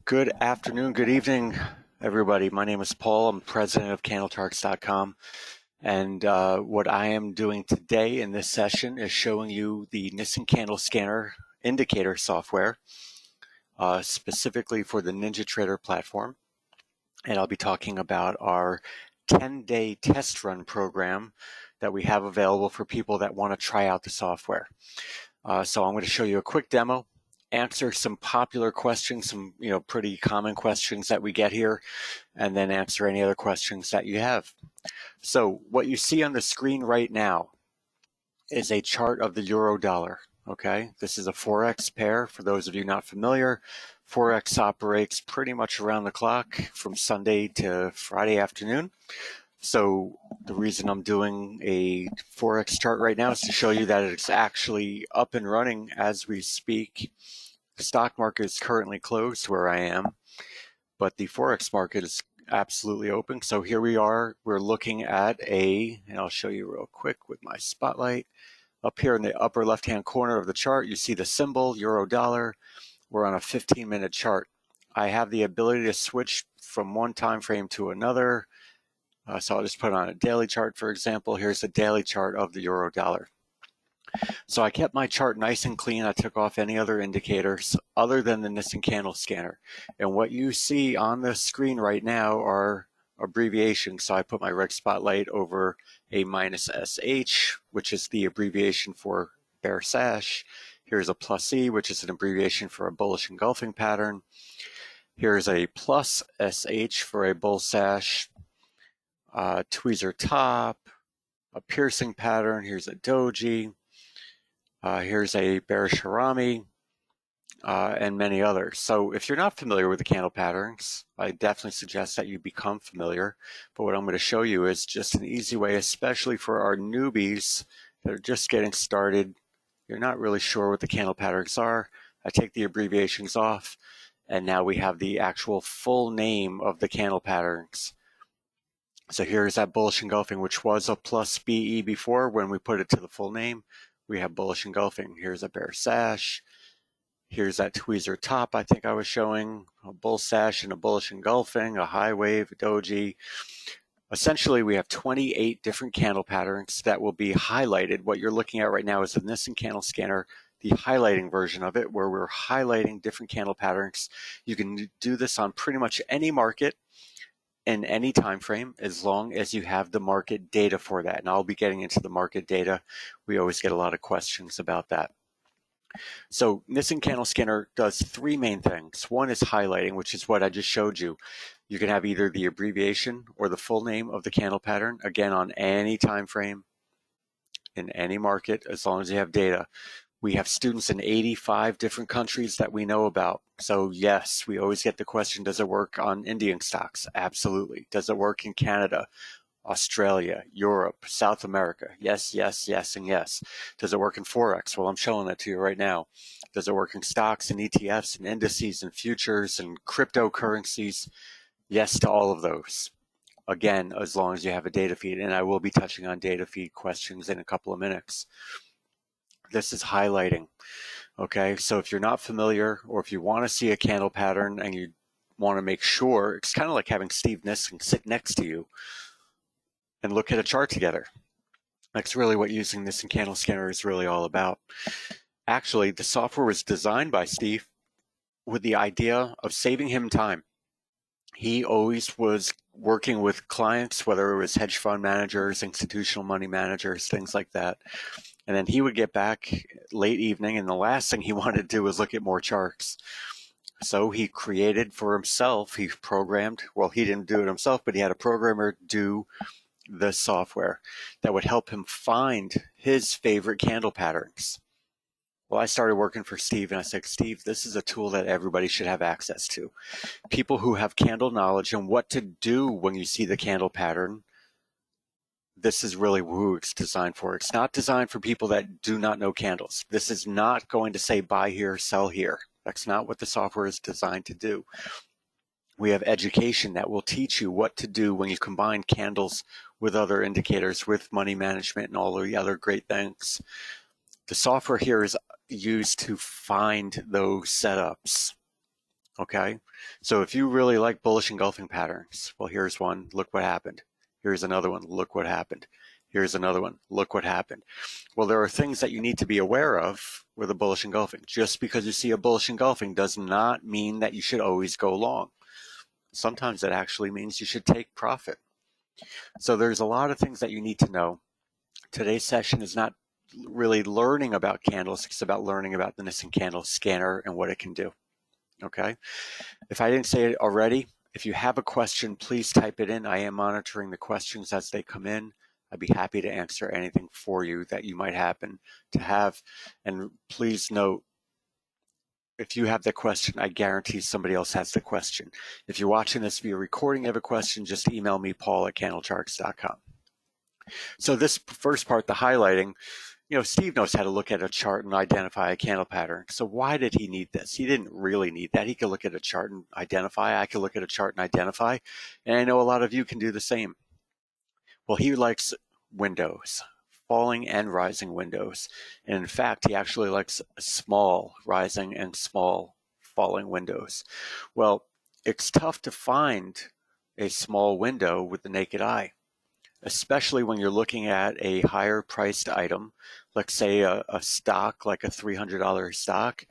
Good afternoon, good evening, everybody. My name is Paul. I'm president of candletarts.com. And what I am doing today in this session is showing you the Nison candle scanner indicator software, specifically for the NinjaTrader platform. And I'll be talking about our 10-day test run program that we have available for people that want to try out the software. So I'm going to show you a quick demo, answer some popular questions, some pretty common questions that we get here, and then answer any other questions that you have. So what you see on the screen right now is a chart of the euro dollar. Okay, this is a Forex pair. For those of you not familiar, Forex operates pretty much around the clock from Sunday to Friday afternoon. So the reason I'm doing a Forex chart right now is to show you that it's actually up and running as we speak. The stock market is currently closed where I am, but the Forex market is absolutely open. So here we are, we're looking at and I'll show you real quick with my spotlight. Up here in the upper left-hand corner of the chart, you see the symbol, euro dollar. We're on a 15-minute chart. I have the ability to switch from one time frame to another. So I'll just put on a daily chart, for example. Here's a daily chart of the euro dollar. So I kept my chart nice and clean. I took off any other indicators other than the Nison candle scanner. And what you see on the screen right now are abbreviations. So I put my red spotlight over a -SH, which is the abbreviation for bear sash. Here's a +E, which is an abbreviation for a bullish engulfing pattern. Here's a +SH for a bull sash. Tweezer top, a piercing pattern. Here's a doji. Here's a bearish harami, and many others. So if you're not familiar with the candle patterns, I definitely suggest that you become familiar. But what I'm going to show you is just an easy way, especially for our newbies that are just getting started. You're not really sure what the candle patterns are. I take the abbreviations off, and now we have the actual full name of the candle patterns. So here's that bullish engulfing, which was a +BE before. When we put it to the full name, we have bullish engulfing. Here's a bear sash. Here's that tweezer top I think I was showing, a bull sash and a bullish engulfing, a high wave, a doji. Essentially, we have 28 different candle patterns that will be highlighted. What you're looking at right now is the Nison candle scanner, the highlighting version of it, where we're highlighting different candle patterns. You can do this on pretty much any market in any time frame as long as you have the market data for that. And I'll be getting into the market data. We always get a lot of questions about that. So Nison candle scanner does three main things. One is highlighting, which is what I just showed you. You can have either the abbreviation or the full name of the candle pattern, again, on any time frame in any market, as long as you have data. We have students in 85 different countries that we know about. So yes, we always get the question, does it work on Indian stocks? Absolutely. Does it work in Canada, Australia, Europe, South America? Yes, yes, yes, and yes. Does it work in Forex? Well, I'm showing that to you right now. Does it work in stocks and ETFs and indices and futures and cryptocurrencies? Yes to all of those. Again, as long as you have a data feed, and I will be touching on data feed questions in a couple of minutes. This is highlighting. Okay, so if you're not familiar, or if you want to see a candle pattern and you want to make sure, it's kind of like having Steve Nison sit next to you and look at a chart together. That's really what using this in candle scanner is really all about. Actually, the software was designed by Steve with the idea of saving him time. He always was working with clients, whether it was hedge fund managers, institutional money managers, things like that. And then he would get back late evening, and the last thing he wanted to do was look at more charts. So he created for himself, he programmed, well, he didn't do it himself, but he had a programmer do the software that would help him find his favorite candle patterns. Well, I started working for Steve, and I said, Steve, this is a tool that everybody should have access to. People who have candle knowledge and what to do when you see the candle pattern, this is really who it's designed for. It's not designed for people that do not know candles. This is not going to say buy here, sell here. That's not what the software is designed to do. We have education that will teach you what to do when you combine candles with other indicators, with money management and all of the other great things. The software here is used to find those setups. Okay, so if you really like bullish engulfing patterns, well, here's one. Look what happened. Here's another one. Look what happened. Here's another one. Look what happened. Well, there are things that you need to be aware of with a bullish engulfing. Just because you see a bullish engulfing does not mean that you should always go long. Sometimes that actually means you should take profit. So there's a lot of things that you need to know. Today's session is not really learning about candles. It's about learning about the Nison candle scanner and what it can do. Okay. If I didn't say it already, if you have a question, please type it in. I am monitoring the questions as they come in. I'd be happy to answer anything for you that you might happen to have. And please note, if you have the question, I guarantee somebody else has the question. If you're watching this via recording, you have a question, just email me, paul@candlecharts.com. So this first part, the highlighting, Steve knows how to look at a chart and identify a candle pattern. So why did he need this? He didn't really need that. He could look at a chart and identify. I could look at a chart and identify. And I know a lot of you can do the same. Well, he likes windows, falling and rising windows. And in fact, he actually likes small rising and small falling windows. Well, it's tough to find a small window with the naked eye, especially when you're looking at a higher priced item, let's say a stock, like a $300 stock.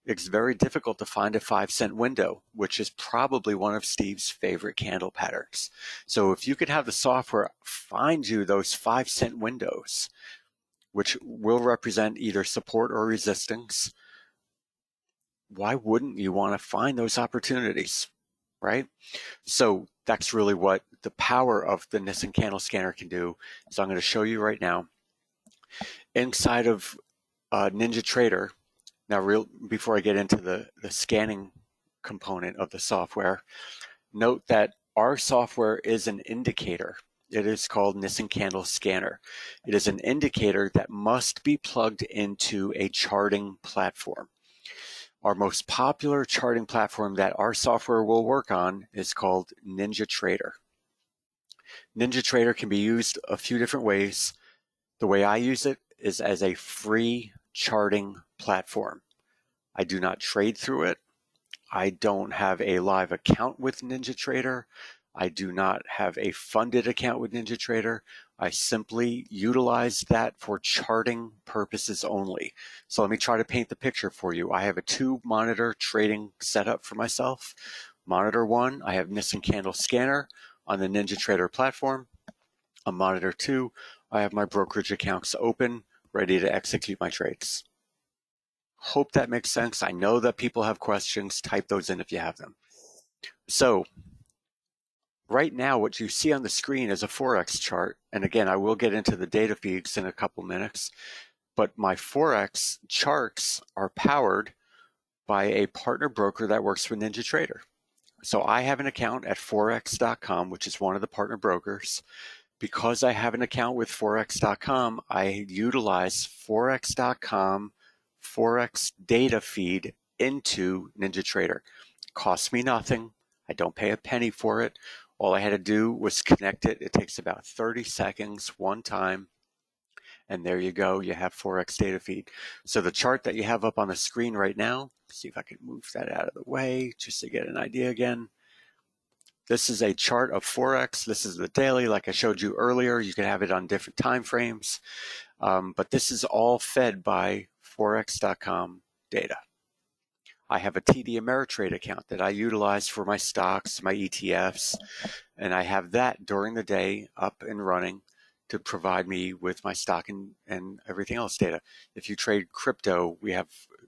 It's very difficult to find a 5-cent window, which is probably one of Steve's favorite candle patterns. So if you could have the software find you those 5-cent windows, which will represent either support or resistance, why wouldn't you want to find those opportunities, right? So that's really what the power of the Nison candle scanner can do. So I'm going to show you right now. Inside of NinjaTrader, now before I get into the scanning component of the software, note that our software is an indicator. It is called Nison Candle Scanner. It is an indicator that must be plugged into a charting platform. Our most popular charting platform that our software will work on is called NinjaTrader. NinjaTrader can be used a few different ways. The way I use it is as a free charting platform. I do not trade through it. I don't have a live account with NinjaTrader. I do not have a funded account with NinjaTrader. I simply utilize that for charting purposes only. So let me try to paint the picture for you. I have a 2-monitor trading setup for myself. Monitor 1, I have Nison Candle Scanner on the NinjaTrader platform. On monitor 2, I have my brokerage accounts open, ready to execute my trades. Hope that makes sense. I know that people have questions. Type those in if you have them. So right now, what you see on the screen is a Forex chart. And again, I will get into the data feeds in a couple minutes. But my Forex charts are powered by a partner broker that works with NinjaTrader. So I have an account at forex.com, which is one of the partner brokers. Because I have an account with forex.com, I utilize forex.com Forex data feed into NinjaTrader. Costs me nothing. I don't pay a penny for it. All I had to do was connect it. It takes about 30 seconds one time. And there you go. You have Forex data feed. So the chart that you have up on the screen right now, see if I can move that out of the way just to get an idea again. This is a chart of Forex. This is the daily, like I showed you earlier. You can have it on different time frames. But this is all fed by Forex.com data. I have a TD Ameritrade account that I utilize for my stocks, my ETFs, and I have that during the day up and running to provide me with my stock and everything else data. If you trade crypto,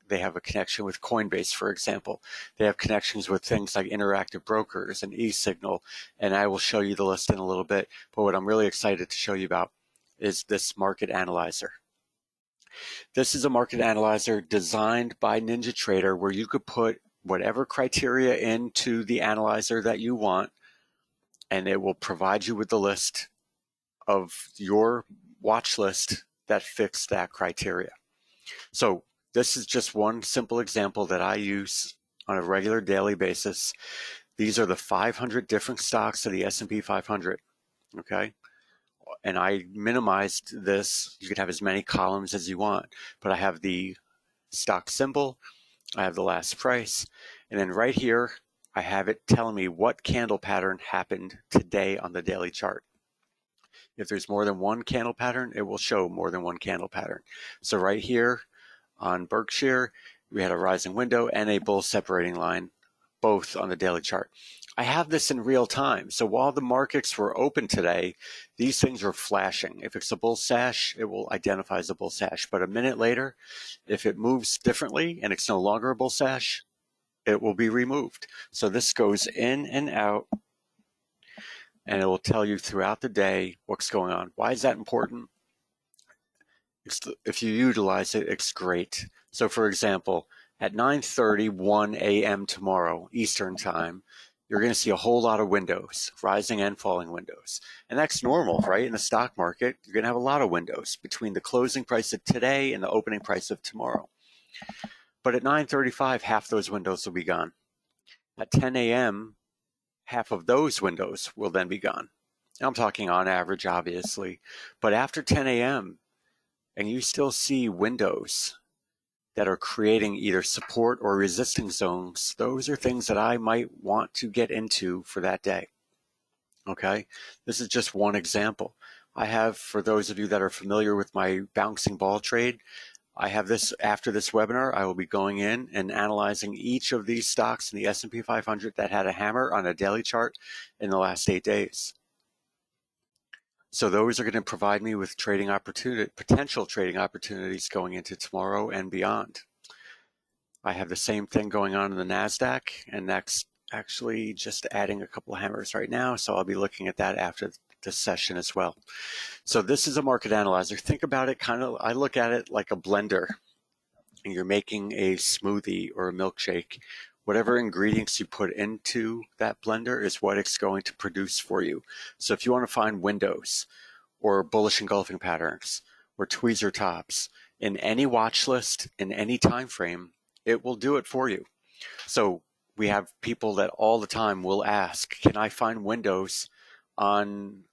they have a connection with Coinbase, for example. They have connections with things like Interactive Brokers and eSignal, and I will show you the list in a little bit. But what I'm really excited to show you about is this market analyzer. This is a market analyzer designed by NinjaTrader where you could put whatever criteria into the analyzer that you want, and it will provide you with the list of your watch list that fits that criteria. So this is just one simple example that I use on a regular daily basis. These are the 500 different stocks of the S&P 500, okay? And I minimized this. You could have as many columns as you want, but I have the stock symbol, I have the last price, And then right here, I have it telling me what candle pattern happened today on the daily chart. If there's more than one candle pattern, it will show more than one candle pattern. So right here on Berkshire, we had a rising window and a bull separating line, both on the daily chart. I have this in real time. So while the markets were open today, these things are flashing. If it's a bull sash, it will identify as a bull sash. But a minute later, if it moves differently and it's no longer a bull sash, it will be removed. So this goes in and out, and it will tell you throughout the day what's going on. Why is that important? If you utilize it, it's great. So for example, at 9:31 a.m. tomorrow, Eastern time, you're going to see a whole lot of windows, rising and falling windows. And that's normal, right? In the stock market, you're going to have a lot of windows between the closing price of today and the opening price of tomorrow. But at 9:35, half those windows will be gone. At 10 a.m., half of those windows will then be gone. Now, I'm talking on average, obviously. But after 10 a.m., and you still see windows that are creating either support or resisting zones, those are things that I might want to get into for that day. Okay, this is just one example. I have, for those of you that are familiar with my bouncing ball trade, I have this, after this webinar, I will be going in and analyzing each of these stocks in the S&P 500 that had a hammer on a daily chart in the last 8 days. So those are going to provide me with trading opportunity, potential trading opportunities going into tomorrow and beyond. I have the same thing going on in the NASDAQ, and that's actually just adding a couple of hammers right now. So I'll be looking at that after the session as well. So this is a market analyzer. Think about it I look at it like a blender, and you're making a smoothie or a milkshake. Whatever ingredients you put into that blender is what it's going to produce for you. So if you want to find windows or bullish engulfing patterns or tweezer tops in any watch list, in any time frame, it will do it for you. So we have people that all the time will ask, can I find windows on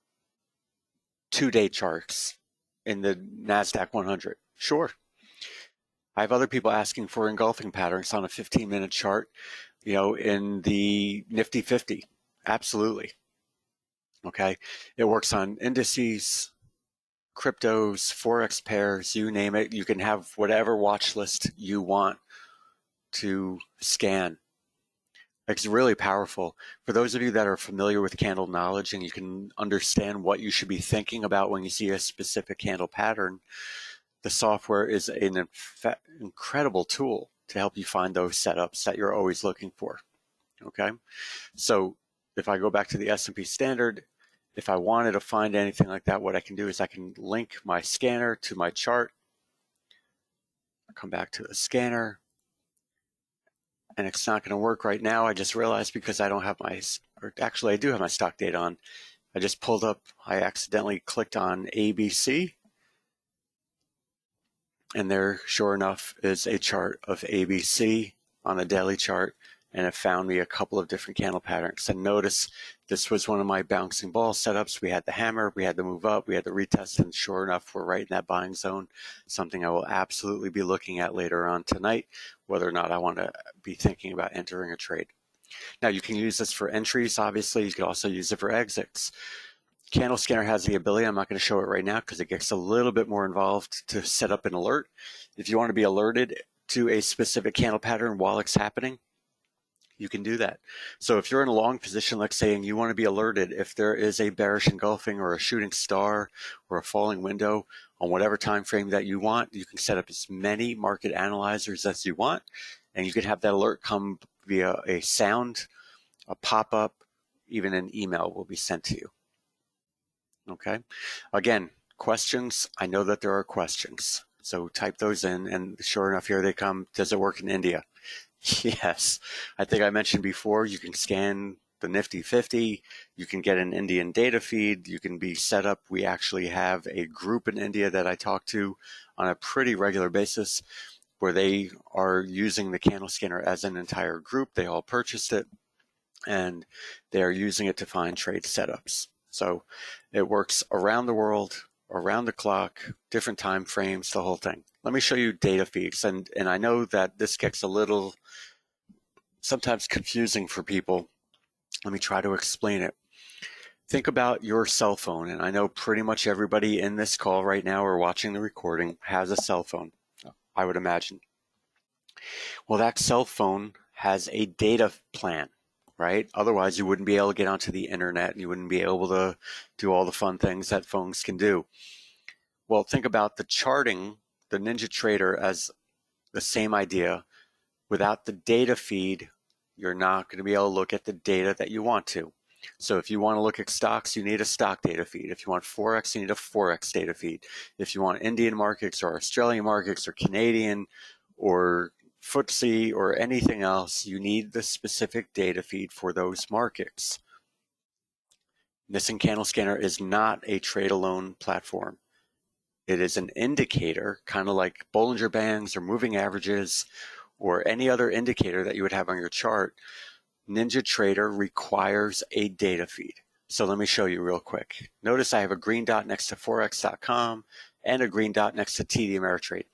2-day charts in the NASDAQ 100? Sure. I have other people asking for engulfing patterns on a 15-minute chart, in the Nifty 50. Absolutely. Okay. It works on indices, cryptos, Forex pairs, you name it. You can have whatever watch list you want to scan. It's really powerful. For those of you that are familiar with candle knowledge and you can understand what you should be thinking about when you see a specific candle pattern, the software is an incredible tool to help you find those setups that you're always looking for. Okay, so if I go back to the S&P standard, if I wanted to find anything like that, what I can do is I can link my scanner to my chart. Come back to the scanner, and it's not going to work right now. I just realized because I don't have I do have my stock data on. I just pulled up, I accidentally clicked on ABC. And there, sure enough, is a chart of ABC on the daily chart, and it found me a couple of different candle patterns. And notice this was one of my bouncing ball setups. We had the hammer, we had the move up, we had the retest, and sure enough, we're right in that buying zone, something I will absolutely be looking at later on tonight, whether or not I want to be thinking about entering a trade. Now, you can use this for entries, obviously. You can also use it for exits. Candle Scanner has the ability, I'm not going to show it right now because it gets a little bit more involved, to set up an alert. If you want to be alerted to a specific candle pattern while it's happening, you can do that. So if you're in a long position, let's say, and you want to be alerted if there is a bearish engulfing or a shooting star or a falling window on whatever time frame that you want, you can set up as many market analyzers as you want, and you can have that alert come via a sound, a pop-up, even an email will be sent to you. Okay. Again, questions. I know that there are questions. So type those in, and sure enough, here they come. Does it work in India? Yes. I think I mentioned before, you can scan the Nifty 50. You can get an Indian data feed. You can be set up. We actually have a group in India that I talk to on a pretty regular basis where they are using the candle scanner as an entire group. They all purchased it, and they are using it to find trade setups. So it works around the world, around the clock, different time frames, the whole thing. Let me show you data feeds. And I know that this gets a little sometimes confusing for people. Let me try to explain it. Think about your cell phone, and I know pretty much everybody in this call right now or watching the recording has a cell phone, I would imagine. Well, that cell phone has a data plan, right? Otherwise, you wouldn't be able to get onto the internet and you wouldn't be able to do all the fun things that phones can do. Well, think about the charting, the NinjaTrader, as the same idea. Without the data feed, you're not going to be able to look at the data that you want to. So if you want to look at stocks, you need a stock data feed. If you want Forex, you need a Forex data feed. If you want Indian markets or Australian markets or Canadian or FTSE or anything else, you need the specific data feed for those markets. Nison Candle Scanner is not a trade alone platform. It is an indicator, kind of like Bollinger Bands or moving averages or any other indicator that you would have on your chart. NinjaTrader requires a data feed. So let me show you real quick. Notice I have a green dot next to Forex.com and a green dot next to TD Ameritrade.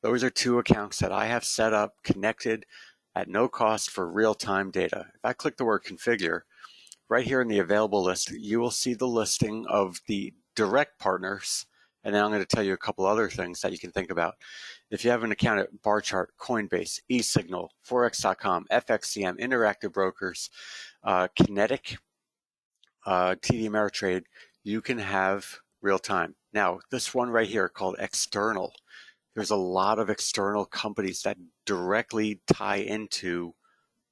Those are two accounts that I have set up, connected at no cost for real-time data. If I click the word configure, right here in the available list, you will see the listing of the direct partners. And then I'm going to tell you a couple other things that you can think about. If you have an account at Barchart, Coinbase, eSignal, Forex.com, FXCM, Interactive Brokers, Kinetic, TD Ameritrade, you can have real time. Now, this one right here called external, there's a lot of external companies that directly tie into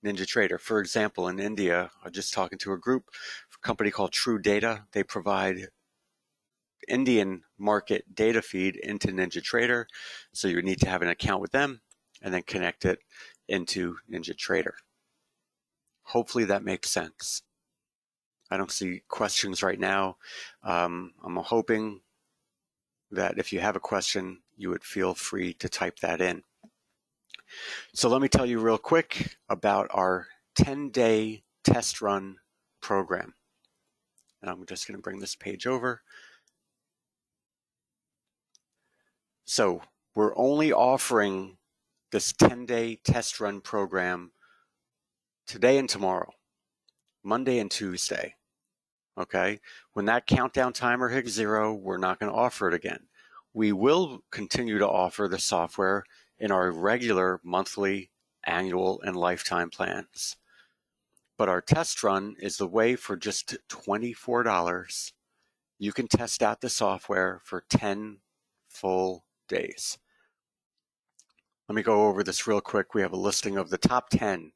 NinjaTrader. For example, in India, I was just talking to a company called True Data. They provide Indian market data feed into NinjaTrader. So you would need to have an account with them and then connect it into NinjaTrader. Hopefully that makes sense. I don't see questions right now. I'm hoping that if you have a question, you would feel free to type that in. So let me tell you real quick about our 10-day test run program. And I'm just going to bring this page over. So we're only offering this 10-day test run program today and tomorrow, Monday and Tuesday. Okay? When that countdown timer hits 0, we're not going to offer it again. We will continue to offer the software in our regular monthly, annual, and lifetime plans. But our test run is the way for just $24. You can test out the software for 10 full days. Let me go over this real quick. We have a listing of the top 10.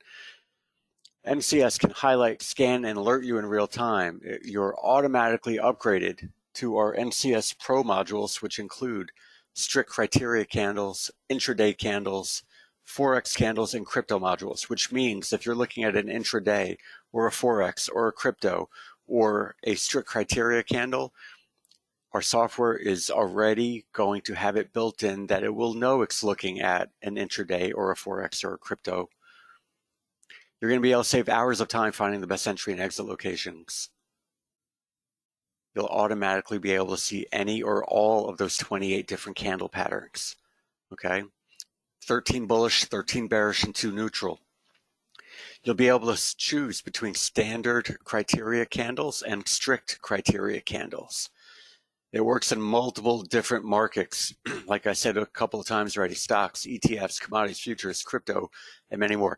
NCS can highlight, scan, and alert you in real time. You're automatically upgraded to our NCS Pro modules, which include strict criteria candles, intraday candles, Forex candles, and crypto modules, which means if you're looking at an intraday or a Forex or a crypto or a strict criteria candle, our software is already going to have it built in that it will know it's looking at an intraday or a Forex or a crypto. You're going to be able to save hours of time finding the best entry and exit locations. You'll automatically be able to see any or all of those 28 different candle patterns. Okay? 13 bullish, 13 bearish, and 2 neutral. You'll be able to choose between standard criteria candles and strict criteria candles. It works in multiple different markets. Like I said a couple of times already, stocks, ETFs, commodities, futures, crypto, and many more.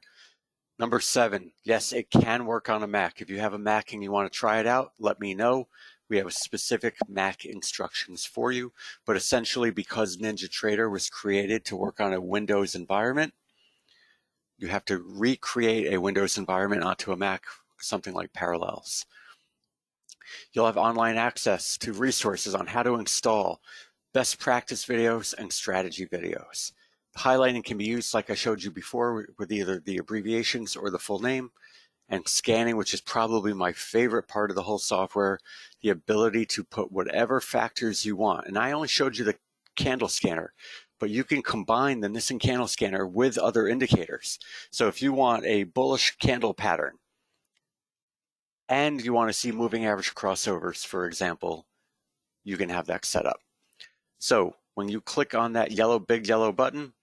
Number 7, yes, it can work on a Mac. If you have a Mac and you want to try it out, let me know. We have specific Mac instructions for you. But essentially, because NinjaTrader was created to work on a Windows environment, you have to recreate a Windows environment onto a Mac, something like Parallels. You'll have online access to resources on how to install, best practice videos, and strategy videos. Highlighting can be used, like I showed you before, with either the abbreviations or the full name, and scanning, which is probably my favorite part of the whole software, the ability to put whatever factors you want. And I only showed you the candle scanner, but you can combine the Nison candle scanner with other indicators. So if you want a bullish candle pattern, and you want to see moving average crossovers, for example, you can have that set up. So when you click on that big yellow button,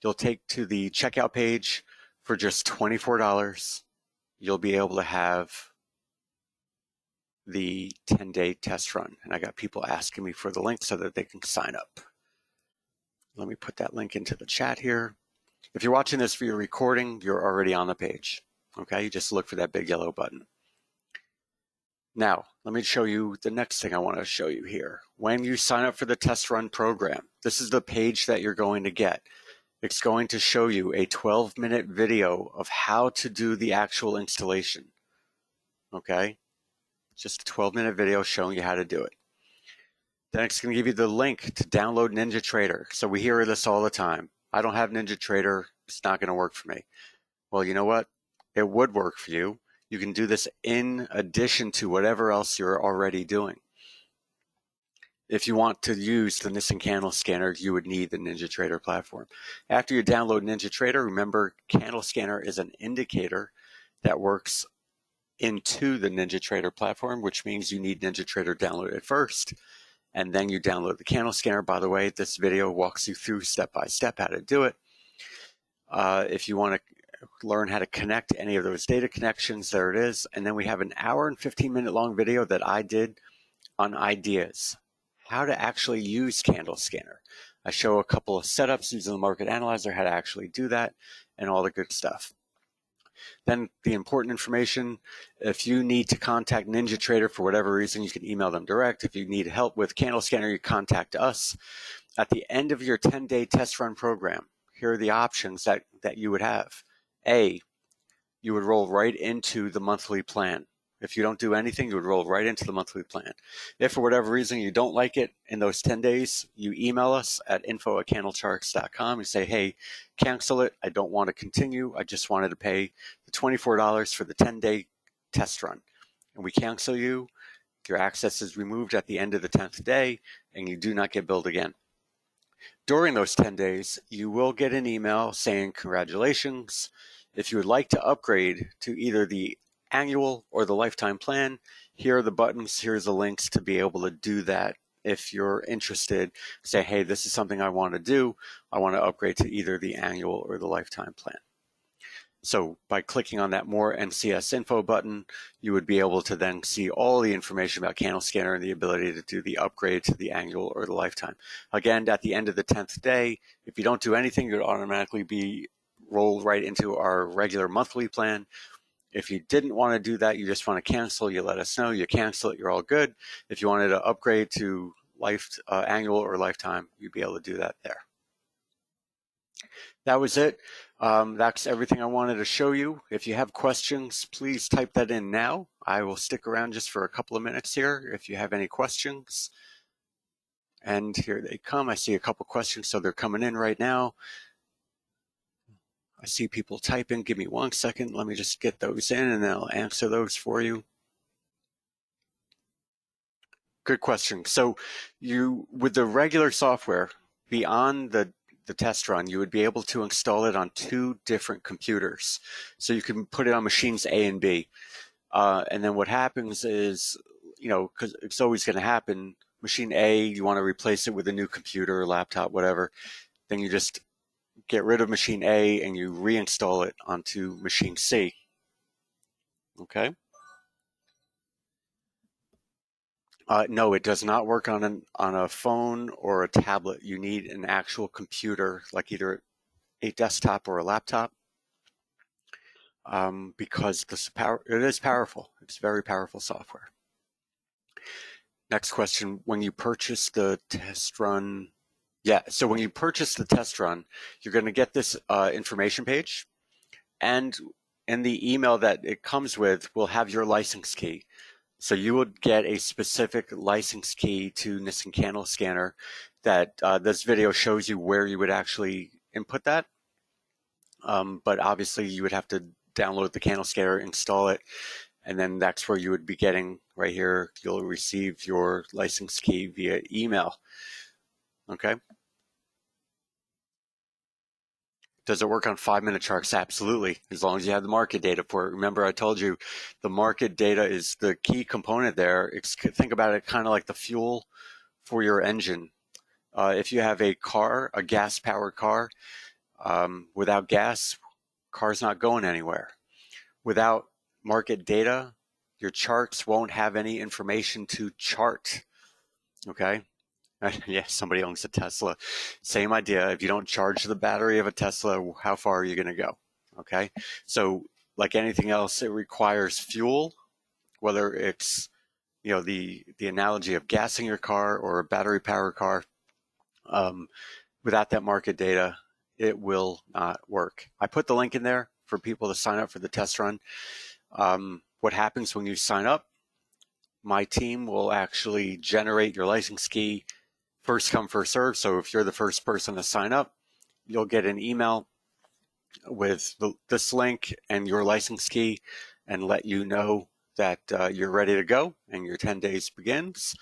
you'll take to the checkout page For just $24, you'll be able to have the 10-day test run. And I got people asking me for the link so that they can sign up. Let me put that link into the chat here. If you're watching this via recording, you're already on the page. Okay, you just look for that big yellow button. Now, let me show you the next thing I want to show you here. When you sign up for the test run program, this is the page that you're going to get. It's going to show you a 12-minute video of how to do the actual installation. Okay, just a 12-minute video showing you how to do it. Then it's going to give you the link to download NinjaTrader. So we hear this all the time. I don't have NinjaTrader. It's not going to work for me. Well, you know what? It would work for you. You can do this in addition to whatever else you're already doing. If you want to use the Nison candle scanner, you would need the NinjaTrader platform. After you download NinjaTrader, remember candle scanner is an indicator that works into the NinjaTrader platform, which means you need NinjaTrader downloaded first. And then you download the candle scanner. By the way, this video walks you through step by step how to do it. If you want to learn how to connect any of those data connections, there it is. And then we have an hour and 15-minute long video that I did on ideas, how to actually use candle scanner. I show a couple of setups using the market analyzer, how to actually do that, and all the good stuff. Then the important information, if you need to contact NinjaTrader for whatever reason, you can email them direct. If you need help with candle scanner, you contact us. At the end of your 10-day test run program, here are the options that you would have. A, you would roll right into the monthly plan. If you don't do anything, you would roll right into the monthly plan. If for whatever reason you don't like it in those 10 days, you email us at info@candlecharts.com and say, hey, cancel it. I don't want to continue. I just wanted to pay the $24 for the 10-day test run. And we cancel you. Your access is removed at the end of the 10th day, and you do not get billed again. During those 10 days, you will get an email saying congratulations. If you would like to upgrade to either the annual or the lifetime plan, here are the buttons, here's the links to be able to do that. If you're interested, say, hey, this is something I want to do. I want to upgrade to either the annual or the lifetime plan. So by clicking on that More NCS Info button, you would be able to then see all the information about Candle Scanner and the ability to do the upgrade to the annual or the lifetime. Again, at the end of the 10th day, if you don't do anything, you'd automatically be rolled right into our regular monthly plan. If you didn't want to do that, you just want to cancel, you let us know, you cancel it, you're all good. If you wanted to upgrade to annual or lifetime, you'd be able to do that there. That was it. That's everything I wanted to show you. If you have questions, please type that in now. I will stick around just for a couple of minutes here if you have any questions. And here they come. I see a couple questions, so they're coming in right now. I see people typing. Give me 1 second. Let me just get those in, and then I'll answer those for you. Good question. So with the regular software, beyond the test run, you would be able to install it on 2 different computers. So you can put it on machines A and B. And then what happens is, because it's always going to happen, machine A, you want to replace it with a new computer, laptop, whatever. Then you just get rid of machine A and you reinstall it onto machine C. Okay? No, it does not work on a phone or a tablet. You need an actual computer, like either a desktop or a laptop, because it is powerful. It's very powerful software. Next question: when you purchase the test run, so when you purchase the test run, you're going to get this information page, and in the email that it comes with, will have your license key. So you would get a specific license key to Nison Candle Scanner that this video shows you where you would actually input that. But obviously you would have to download the Candle Scanner, install it, and then that's where you would be getting right here. You'll receive your license key via email. Okay. Does it work on 5-minute charts? Absolutely, as long as you have the market data for it. Remember, I told you the market data is the key component there. Think about it kind of like the fuel for your engine. If you have a gas-powered car, without gas, car's not going anywhere. Without market data, your charts won't have any information to chart. Okay? Yeah, somebody owns a Tesla. Same idea. If you don't charge the battery of a Tesla, how far are you going to go? Okay? So, like anything else, it requires fuel, whether it's the analogy of gassing your car or a battery powered car. Without that market data, it will not work. I put the link in there for people to sign up for the test run. What happens when you sign up? My team will actually generate your license key, first come, first serve. So if you're the first person to sign up, you'll get an email with this link and your license key and let you know that you're ready to go and your 10 days begins.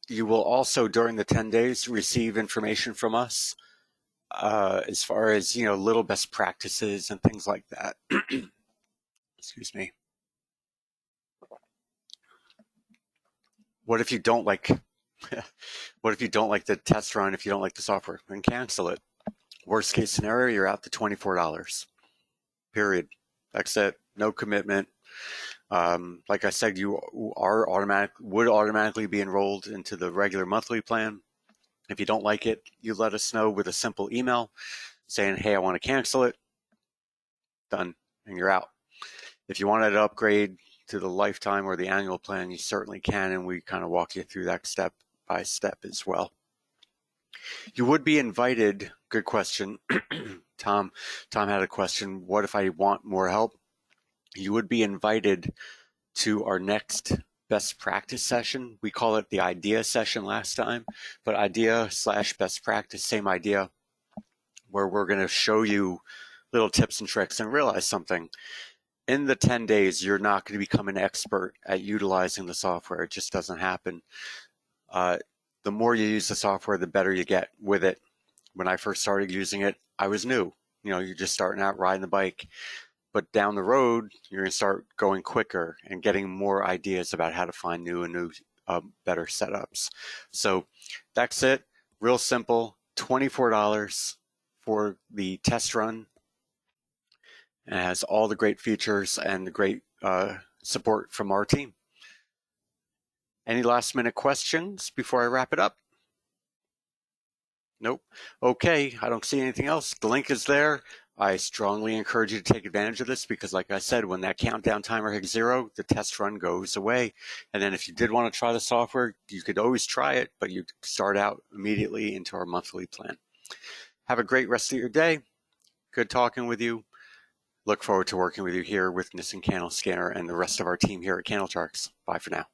You will also, during the 10 days, receive information from us as far as, little best practices and things like that. Excuse me. What if you don't like what if you don't like the test run, if you don't like the software? Then cancel it. Worst case scenario, you're out to $24. Period. That's it. No commitment. Like I said, you would automatically be enrolled into the regular monthly plan. If you don't like it, you let us know with a simple email saying, hey, I want to cancel it. Done. And you're out. If you wanted to upgrade to the lifetime or the annual plan, you certainly can, and we kind of walk you through that step by step as well. You would be invited. Good question. Tom had a question. What if I want more help? You would be invited to our next best practice session. We call it the idea session last time, but idea/best practice, same idea, where we're going to show you little tips and tricks. And realize something. In the 10 days, you're not going to become an expert at utilizing the software. It just doesn't happen. The more you use the software, the better you get with it. When I first started using it, I was new. You're just starting out riding the bike. But down the road, you're going to start going quicker and getting more ideas about how to find new better setups. So that's it. Real simple. $24 for the test run. It has all the great features and the great support from our team. Any last minute questions before I wrap it up? Nope. Okay, I don't see anything else. The link is there. I strongly encourage you to take advantage of this because, like I said, when that countdown timer hits 0, the test run goes away. And then if you did want to try the software, you could always try it, but you start out immediately into our monthly plan. Have a great rest of your day. Good talking with you. Look forward to working with you here with Nison Candle Scanner and the rest of our team here at Candle Sharks. Bye for now.